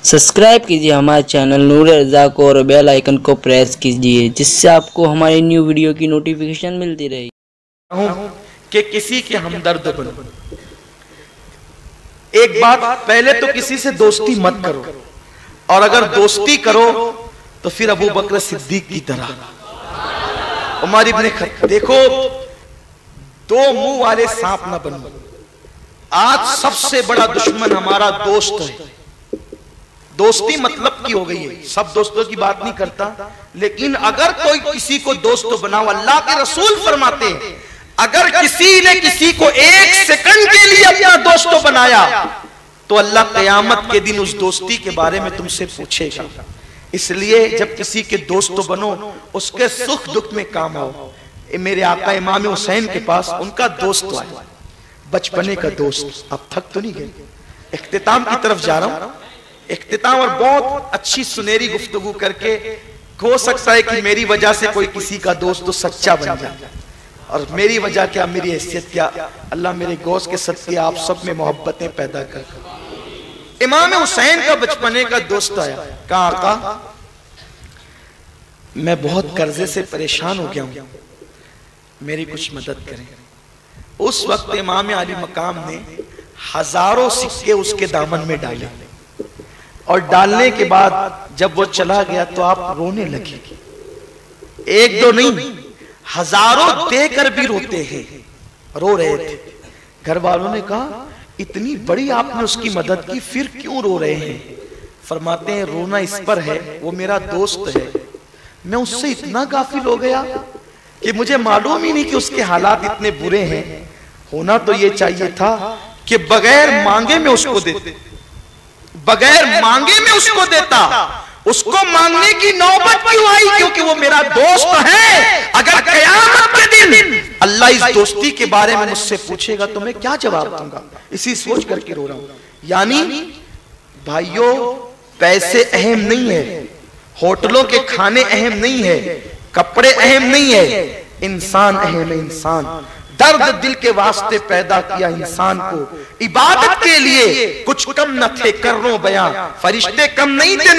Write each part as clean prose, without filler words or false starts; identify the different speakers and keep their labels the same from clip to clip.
Speaker 1: Subscribe कीजिए हमारे channel नूर रज़ा को और बेल आइकन को प्रेस कीजिए, जिससे आपको हमारी न्यू वीडियो की नोटिफिकेशन मिलती रहे।
Speaker 2: कि किसी के हमदर्द बनो। एक बात, पहले तो किसी से दोस्ती मत करो, और अगर दोस्ती करो तो फिर अबू बकर सिद्दीक की तरह, उमर इब्ने खत्ताब। देखो, दो मुंह वाले सांप ना बनो। आज सबसे बड़ा दुश्मन हमारा दोस्त है। दोस्ती मतलब की हो गई है, सब दोस्तों की बात नहीं करता, लेकिन अगर कोई किसी को दोस्त बनाओ, अल्लाह के रसूल फरमाते हैं अगर किसी ने किसी को एक सेकंड के लिए अपना दोस्त बनाया तो अल्लाह क़यामत के दिन उस दोस्ती के बारे में तुमसे पूछेगा। इसलिए जब किसी के दोस्त बनो, उसके सुख दुख में काम आओ। मेरे आका इमाम हुसैन के पास उनका दोस्त आया, बचपने का दोस्त। अब थक तो नहीं गए? इख्तिताम की तरफ जा रहा हूं। इख्तिताम और बहुत अच्छी सुनहरी गुफ्तगू करके, हो सकता है कि मेरी वजह से कोई किसी का दोस्त तो सच्चा बन जाए, और मेरी वजह क्या, मेरी हैसियत क्या, अल्लाह मेरे गौस के सदके आप सब में मोहब्बतें पैदा कर। इमाम हुसैन का बचपने का दोस्त आया, कहा आका मैं बहुत कर्जे से परेशान हो गया हूं, मेरी कुछ मदद करें। उस वक्त इमाम आली मकाम ने हजारों सिक्के उसके दामन में डाले, और डालने के बाद जब वो चला गया तो आप रोने लगे। एक दो नहीं, हजारों देकर भी रोते हैं, रो रहे थे। घर वालों ने कहा इतनी बड़ी आपने उसकी मदद की, फिर क्यों रो रहे हैं? फरमाते हैं रोना इस पर है, वो मेरा दोस्त है, मैं उससे इतना गाफिल हो गया कि मुझे मालूम ही नहीं कि उसके हालात इतने बुरे हैं। होना तो ये चाहिए था कि बगैर मांगे में उसको देते, बगैर मांगे में उसको देता। उसको मांगने की नौबत क्यों आई? क्योंकि वो मेरा दोस्त है। अगर क़यामत के दिन अल्लाह इस दोस्ती के बारे में मुझसे पूछेगा तो मैं क्या जवाब दूंगा? इसी सोच करके रो रहा हूं। यानी भाइयों, पैसे अहम नहीं है, होटलों के खाने अहम नहीं है, कपड़े अहम नहीं है, इंसान अहम है। इंसान दर्द दिल के वास्ते पैदा किया इंसान को, इबादत के लिए कुछ कम न थे कर्रों बयां, फरिश्ते कम नहीं थे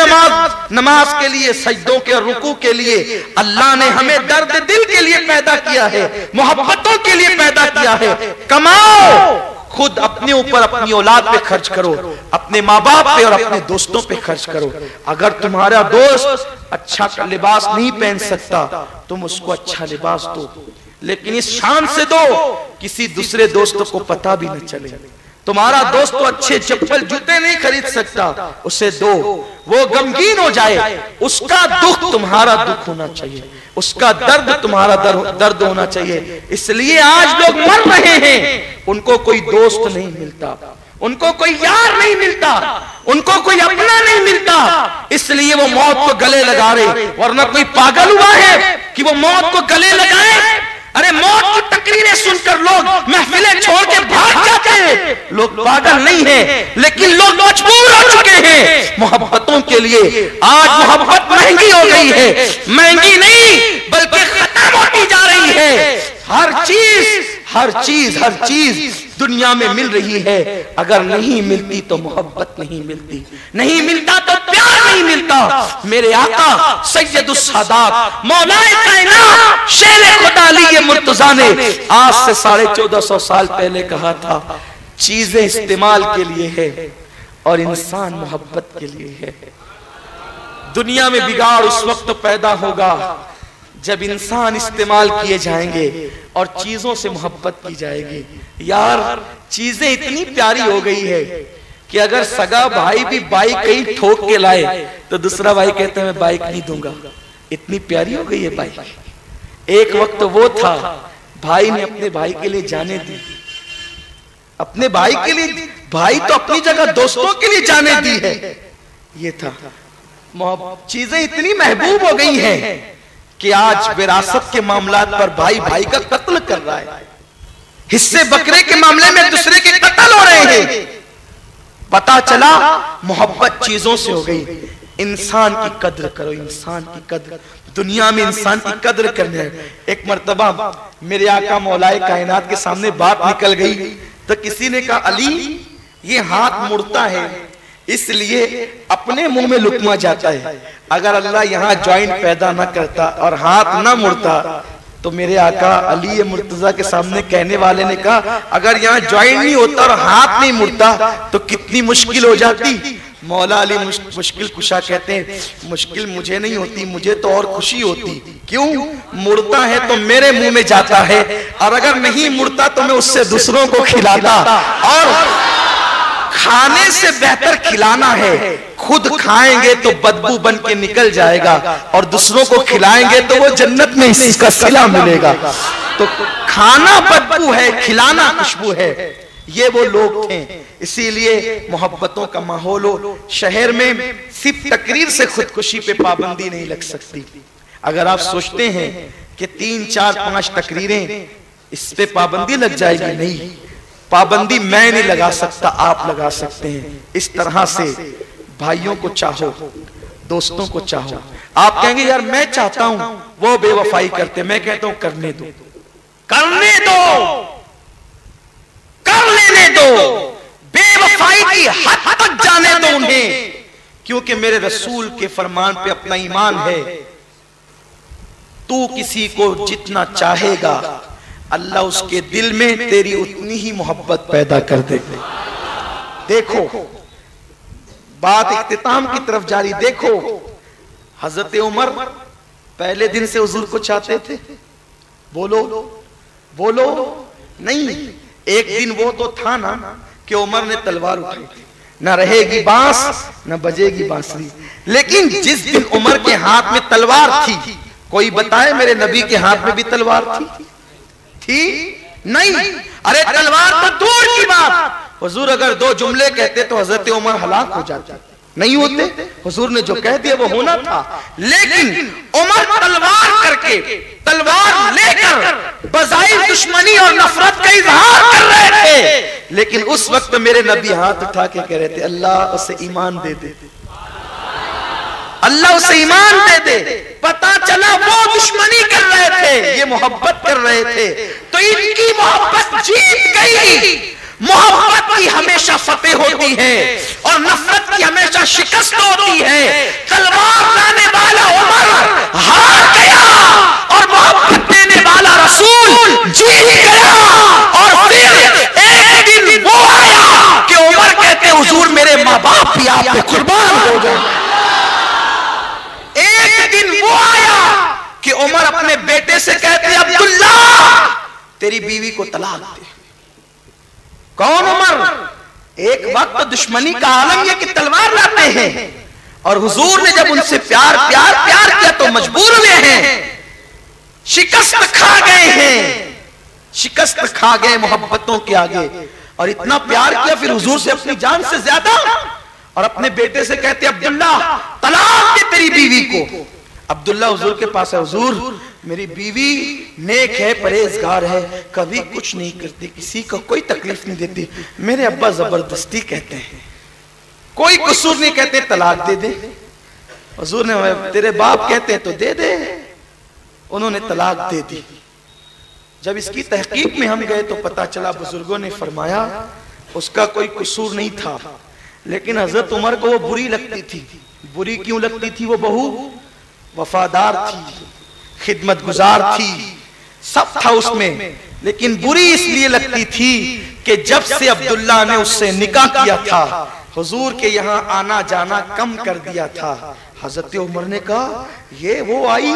Speaker 2: नमाज के लिए, सजदों के रुकू के लिए। अल्लाह ने हमें दर्द दिल के लिए पैदा किया है, मोहब्बतों के लिए पैदा किया है। कमाओ, खुद अपने ऊपर, अपनी औलाद पे खर्च करो, अपने माँ बाप पे और अपने दोस्तों पे खर्च करो। अगर तुम्हारा दोस्त अच्छा लिबास नहीं पहन सकता, तुम उसको अच्छा लिबास दो, लेकिन इस शान से दो किसी दूसरे दोस्त को पता भी न चले। तुम्हारा दोस्त तो अच्छे चप्पल जूते नहीं खरीद सकता, उसे दो, वो गमगीन हो जाए, उसका दुख तुम्हारा दुख होना चाहिए, उसका दर्द तुम्हारा दर्द होना चाहिए। इसलिए आज लोग मर रहे हैं, उनको कोई दोस्त नहीं मिलता, उनको कोई यार नहीं मिलता, उनको कोई अपना नहीं मिलता, इसलिए वो मौत को गले लगा रहे। वरना कोई पागल हुआ है कि वो मौत को गले लगाए? अरे मौत की तकरीरें सुनकर लोग महफिलें छोड़ के भाग जाते हैं। लोग पागल नहीं हैं, लेकिन लोग मजबूर हो चुके हैं मोहब्बतों के लिए। आज मोहब्बत महंगी हो गई है, महंगी नहीं बल्कि खत्म होती जा रही है। हर चीज दुनिया में मिल रही है, अगर नहीं मिलती तो मोहब्बत नहीं मिलती, नहीं मिलता तो प्यार नहीं मिलता। मेरे आका सैयदुस सादात मौलाए कायनात शेरे खुदा अली मुर्तजा ने आज से 1450 साल पहले कहा था, चीजें इस्तेमाल के लिए है और इंसान मोहब्बत के लिए है। दुनिया में बिगाड़ उस वक्त पैदा होगा जब इंसान इस्तेमाल किए जाएंगे और चीजों से मोहब्बत की जाएगी। यार, चीजें इतनी प्यारी हो गई है कि अगर सगा भाई भी बाइक कहीं ठोक के लाए तो दूसरा भाई कहता है मैं बाइक नहीं दूंगा। इतनी प्यारी हो गई है बाइक। एक वक्त वो था, भाई ने अपने भाई के लिए जाने दी, अपने भाई के लिए, भाई तो अपनी जगह दोस्तों के लिए जाने दी है। ये था, चीजें इतनी महबूब हो गई हैं कि आज विरासत के मामलात पर भाई भाई का कत्ल कर रहा है, हिस्से बकरे के मामले में दूसरे के कत्ल हो रहे हैं। पता चला मोहब्बत चीजों से हो गई। इंसान की कद्र करो, इंसान की कद्र, दुनिया में इंसान की कद्र करने। एक मर्तबा मेरे आका मौलाए कायनात के सामने बात निकल गई तो किसी ने कहा, अली ये हाथ मुड़ता है, इसलिए अपने मुंह में लुकमा जाता है। अगर अल्लाह यहाँ ज्वाइंट पैदा ना करता और हाथ ना मुड़ता तो मेरे आका अली मुर्तजा के सामने कहने वाले ने कहा, अगर यहाँ ज्वाइंट नहीं होता और हाथ नहीं मुड़ता तो कितनी मुश्किल हो जाती। मौला अली मुश्किल कुशा कहते हैं, मुश्किल मुझे नहीं होती, मुझे तो और खुशी होती। क्यों? मुड़ता है तो मेरे मुंह में जाता है, और अगर नहीं मुड़ता तो मैं उससे दूसरों को खिलाता। और खाने से बेहतर खिलाना है। खुद खाएंगे तो बदबू बन के निकल जाएगा, और दूसरों को खिलाएंगे तो वो जन्नत में इसका सिला मिलेगा। तो खाना बदबू है, खिलाना खुशबू है। ये वो लोग थे। इसीलिए मोहब्बतों का माहौल हो। शहर में सिर्फ तकरीर से खुदकुशी पे पाबंदी नहीं लग सकती। अगर आप सोचते हैं कि 3, 4, 5 तकरीरें इस पे पाबंदी लग जाएगी, नहीं, पाबंदी मैं नहीं लगा सकता, आप लगा सकते हैं। इस तरह से भाइयों को चाहो, दोस्तों को चाहो। आप कहेंगे यार मैं चाहता हूं वो बेवफाई करते, मैं कहता हूं करने दो, करने दो, कर लेने दो, बेवफाई की हद तक जाने दो उन्हें, क्योंकि मेरे रसूल के फरमान पे अपना ईमान है। तू किसी को जितना चाहेगा अल्लाह उसके दिल में तेरी उतनी ही मोहब्बत पैदा कर देगा। देखो बात इख्तिताम की तरफ जारी। देखो हजरत उमर पहले दिन से हुजूर को चाहते थे। बोलो बोलो नहीं, एक दिन वो तो था ना कि उमर ने तलवार उठाई थी, ना रहेगी बांस ना बजेगी बांसुरी। लेकिन जिस दिन उमर के हाथ में तलवार थी, कोई बताए मेरे नबी के हाथ में भी तलवार थी? नहीं। अरे तलवार तो दूर की बात, हुजूर अगर 2 जुमले कहते तो हजरत उमर हलाक हो जाते, नहीं होते। हुजूर ने जो कह दिया वो होना था। लेकिन उमर तलवार करके, तलवार लेकर बजाय दुश्मनी और नफरत का इजहार कर रहे थे। लेकिन उस वक्त मेरे नबी हाथ उठा के कह रहे थे, अल्लाह उसे ईमान दे दे, अल्लाह उसे ईमान दे दे। पता चला वो दुश्मनी कर रहे थे, ये मोहब्बत कर रहे थे। तो इनकी मोहब्बत जीत गई। मोहब्बत की हमेशा फतेह होती है और नफरत की हमेशा शिकस्त होती है। तलवार लाने वाला उमर हार गया और मोहब्बत देने वाला रसूल जीत गया। और फिर एक दिन वो आया कि उमर कहते हुजूर मेरे माँ बाप भी आप पे कुर्बान हो गए। एक दिन वो आया कि उमर अपने बेटे से कहते अब्दुल्ला तेरी बीवी को तलाक दे। कौन उमर? एक वक्त तो दुश्मनी का आलम यह कि तलवार लाते हैं, और हुजूर ने जब उनसे प्यार किया तो मजबूर हुए हैं, शिकस्त खा गए हैं, शिकस्त खा गए मोहब्बतों के आगे। और इतना प्यार किया फिर हुजूर से अपनी जान से ज्यादा, और अपने बेटे से कहते अब्दुल्ला तलाक दे तेरी बीवी को। अब्दुल्ला हुजूर के पास है, हुजूर मेरी बीवी नेक है, परहेजगार है, कभी कुछ नहीं करती, किसी को कोई तकलीफ नहीं देती। मेरे अब्बा जबरदस्ती कहते हैं, कोई कसूर नहीं, कहते तलाक दे दे। हुजूर ने तेरे बाप कहते हैं तो दे दे। उन्होंने तलाक दे दी। जब इसकी तहकीक में हम गए तो पता चला बुजुर्गों ने फरमाया उसका कोई कसूर नहीं था, लेकिन हजरत उमर को वो बुरी लगती थी। बुरी क्यों लगती थी? वो बहू वफादार थी, खिदमत गुजार थी, सब था उसमें, लेकिन बुरी इसलिए लगती थी कि जब से अब्दुल्ला ने उससे निकाह किया था, हुजूर के यहाँ आना जाना कम कर दिया था। हजरत उमर ने कहा ये वो आई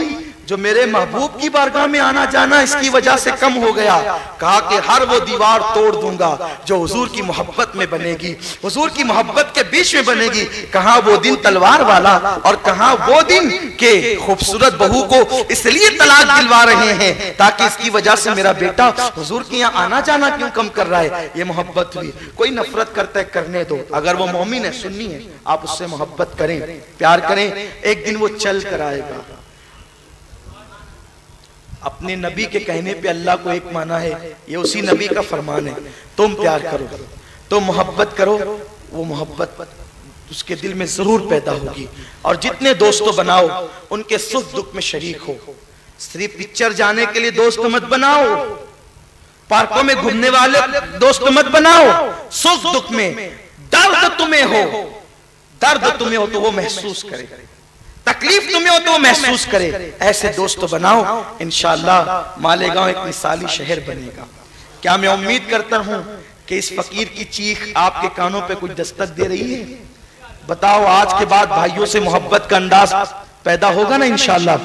Speaker 2: जो मेरे महबूब की बारगाह में आना जाना इसकी वजह से कम हो गया। कहा कि हर वो दीवार तोड़ दूंगा जो हुजूर की मोहब्बत में बनेगी, हुजूर की मोहब्बत के बीच में बनेगी। कहा वो दिन तलवार वाला, और कहा वो दिन के खूबसूरत बहू को इसलिए तलाक दिलवा रहे हैं ताकि इसकी वजह से मेरा बेटा हुजूर के यहाँ आना जाना क्यों कम कर रहा है। ये मोहब्बत हुई। कोई नफरत करता है करने दो, अगर वो मोमिन है, सुन्नी है, आप उससे मोहब्बत करें, प्यार करें, एक दिन वो चल कर आएगा। अपने नबी के कहने पे अल्लाह को एक माना है, ये उसी नबी का फरमान है, तुम प्यार करो, तुम मोहब्बत करो, वो मोहब्बत उसके दिल में जरूर पैदा होगी। और जितने दोस्तों बनाओ उनके सुख दुख में शरीक हो। सिर्फ पिक्चर जाने के लिए दोस्त मत बनाओ, पार्कों में घूमने वाले दोस्त मत बनाओ। सुख दुख में दर्द तुम्हें हो दर्द तुम्हें हो तो वो महसूस करे, तकलीफ तुम्हें हो तो वो महसूस करे। ऐसे दोस्त बनाओ, इंशाअल्लाह मालेगांव एक मिसाली शहर बनेगा। क्या मैं उम्मीद करता हूं कि इस फकीर की चीख आपके कानों पे कुछ दस्तक दे रही है? बताओ, आज के बाद भाइयों से मोहब्बत का अंदाज पैदा होगा ना इंशाअल्लाह,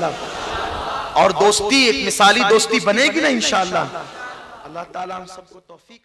Speaker 2: और दोस्ती एक मिसाली दोस्ती बनेगी ना इंशाअल्लाह। अल्लाह ताला हम सबको तौफीक